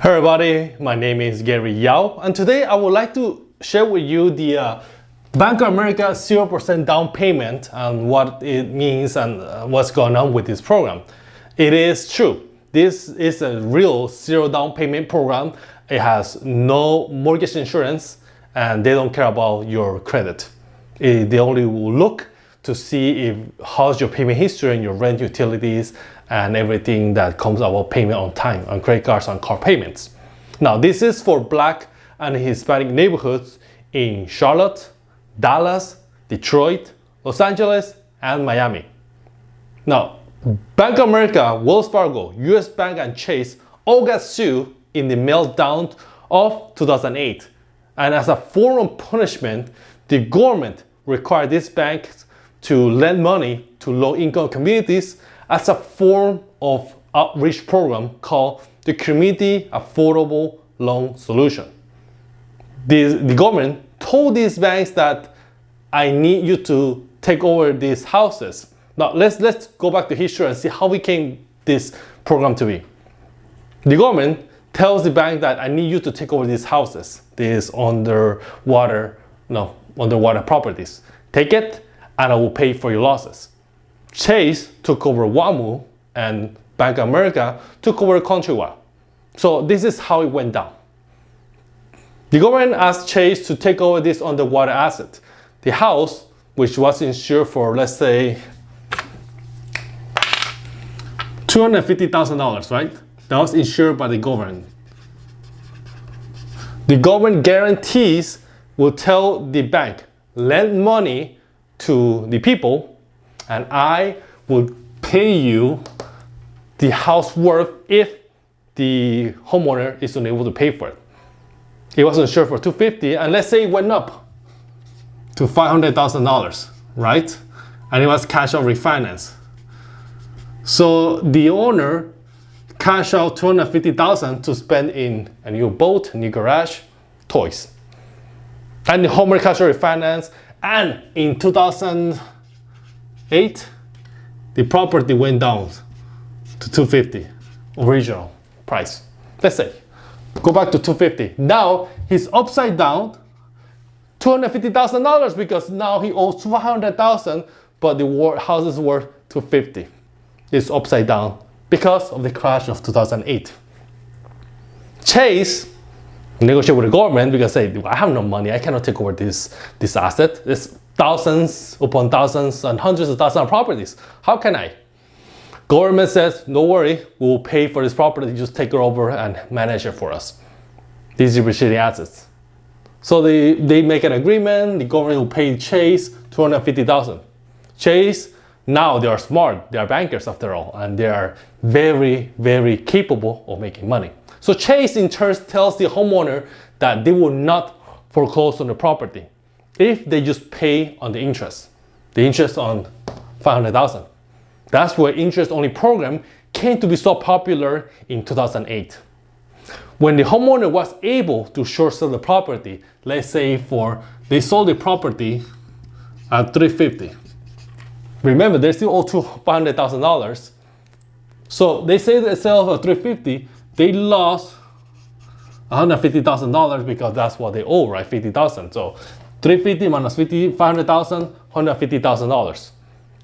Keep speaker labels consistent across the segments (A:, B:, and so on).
A: everybody, my name is Gary Yao, and today I would like to share with you the Bank of America 0% down payment and what it means and what's going on with this program. It is true. This is a real zero down payment program. It has no mortgage insurance and they don't care about your credit. They only will look to see how's your payment history and your rent, utilities, and everything that comes about payment on time, on credit cards, on car payments. Now, this is for Black and Hispanic neighborhoods in Charlotte, Dallas, Detroit, Los Angeles, and Miami. Now, Bank of America, Wells Fargo, US Bank, and Chase all got sued in the meltdown of 2008. And as a form of punishment, the government required these banks to lend money to low-income communities as a form of outreach program called the Community Affordable Loan Solution. The government told these banks that I need you to take over these houses. Now let's go back to history and see how we came this program to be. The government tells the bank that I need you to take over these houses, these underwater properties. Take it and I will pay for your losses. Chase took over WAMU and Bank of America took over Countrywide. So this is how it went down. The government asked Chase to take over this underwater asset. The house, which was insured for, let's say, $250,000, right? That was insured by the government. The government guarantees will tell the bank, lend money to the people and I will pay you the house worth if the homeowner is unable to pay for it. It was insured for $250,000 and let's say it went up to $500,000, right? And it was cash out refinance. So the owner cashed out $250,000 to spend in a new boat, a new garage, toys. And the homeowner cash out refinance, and in 2008, the property went down to $250,000 original price. Let's say, go back to $250,000. Now he's upside down $250,000 because now he owes $200,000, but the house is worth $250,000. It's upside down because of the crash of 2008. Chase negotiated with the government because say, I have no money, I cannot take over this asset. There's thousands upon thousands and hundreds of thousands of properties. How can I? Government says, no worry, we'll pay for this property, just take it over and manage it for us. These depreciating assets. So they make an agreement, the government will pay Chase $250,000. Chase, now they are smart, they are bankers after all, and they are very, very capable of making money. So Chase in turn tells the homeowner that they will not foreclose on the property if they just pay on the interest on $500,000. That's where interest-only program came to be so popular in 2008. When the homeowner was able to short sell the property, let's say they sold the property at $350,000. Remember, they still owe $500,000. So they say they sell for $350,000, they lost $150,000 because that's what they owe, right? $50,000. So $350,000 minus $500,000, $150,000.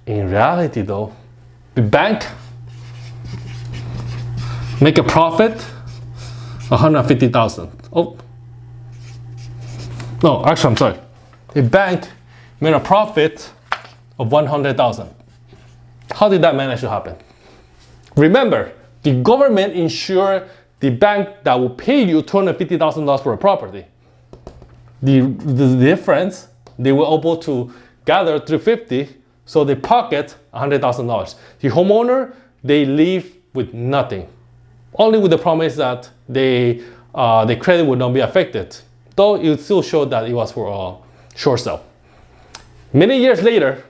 A: In reality, though, the bank make a profit $150,000. Oh, no, actually, I'm sorry. The bank made a profit of $100,000. How did that manage to happen? Remember, the government insured the bank that will pay you $250,000 for a property. The difference, they were able to gather $350,000, so they pocket $100,000. The homeowner, they leave with nothing, only with the promise that the credit would not be affected, though it still showed that it was for a short sale. Many years later,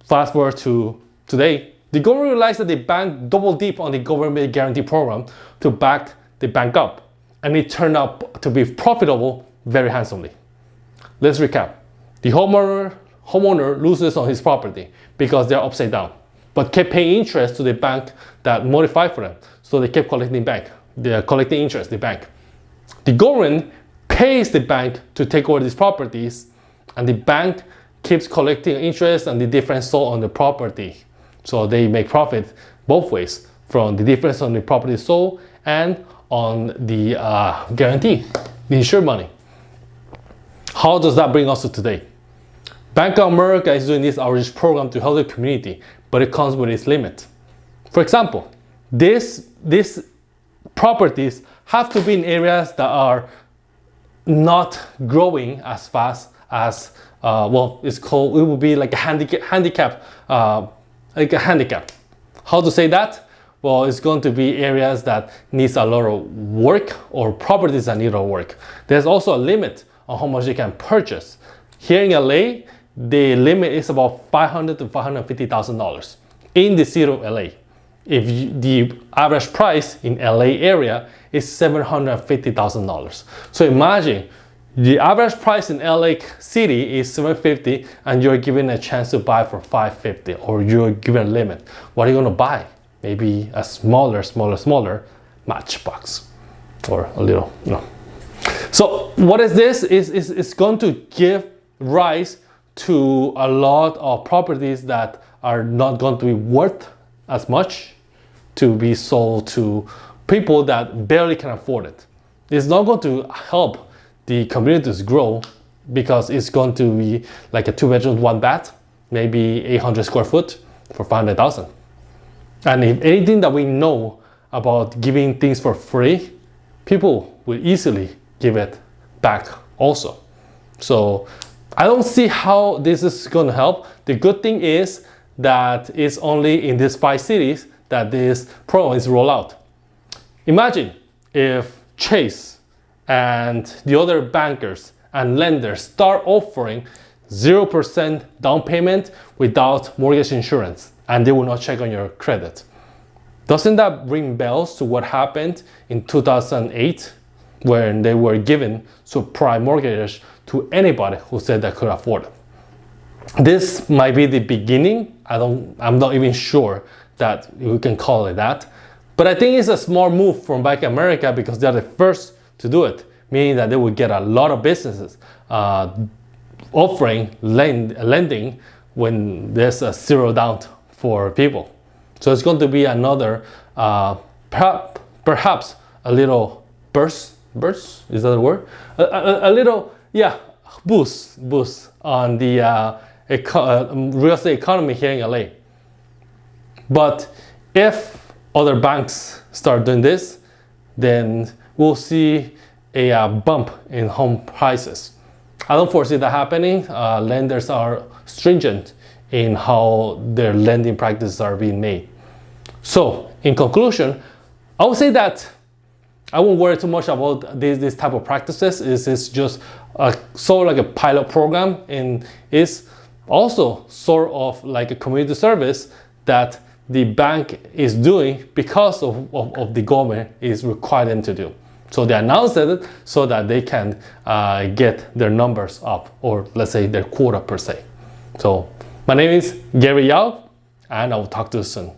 A: fast forward to today, the government realized that the bank doubled deep on the government guarantee program to back the bank up, and it turned out to be profitable very handsomely. Let's recap. The homeowner loses on his property because they're upside down, but kept paying interest to the bank that modified for them. So they kept collecting back they're collecting interest, the bank. The government pays the bank to take over these properties, and the bank keeps collecting interest and the difference sold on the property. So they make profit both ways, from the difference on the property sold and on the guarantee, the insured money. How does that bring us to today? Bank of America is doing this outreach program to help the community, but it comes with its limit. For example, these properties have to be in areas that are not growing as fast as it would be like a handicap. How to say that? Well, it's going to be areas that needs a lot of work, or properties that need a lot of work. There's also a limit on how much you can purchase. Here in LA, the limit is about $500,000 to $550,000 in the city of LA. The average price in LA area is $750,000. So imagine the average price in LA city is $750,000 and you're given a chance to buy for $550,000, or you're given a limit. What are you going to buy? Maybe a smaller Matchbox, or a little, So what is this? It's going to give rise to a lot of properties that are not going to be worth as much to be sold to people that barely can afford it. It's not going to help the communities grow, because it's going to be like a 2-bedroom, 1-bath, maybe 800 square foot for $500,000. And if anything that we know about giving things for free, people will easily give it back also. So I don't see how this is going to help. The good thing is that it's only in these 5 cities that this program is rolled out. Imagine if Chase and the other bankers and lenders start offering 0% down payment without mortgage insurance, and they will not check on your credit. Doesn't that ring bells to what happened in 2008, when they were given subprime mortgages to anybody who said they could afford it? This might be the beginning. I'm not even sure that we can call it that, but I think it's a smart move from Bank of America, because they're the first to do it, meaning that they will get a lot of businesses offering lending when there's a zero down for people. So it's going to be another perhaps a little burst, is that a word? A little, boost on the real estate economy here in LA. But if other banks start doing this, then we'll see a bump in home prices. I don't foresee that happening. Lenders are stringent in how their lending practices are being made. So in conclusion, I would say that I won't worry too much about this type of practices. It's just sort of like a pilot program, and is also sort of like a community service that the bank is doing because of the government is required them to do. So they announced it so that they can get their numbers up, or let's say their quota per se. So my name is Gary Yao, and I will talk to you soon.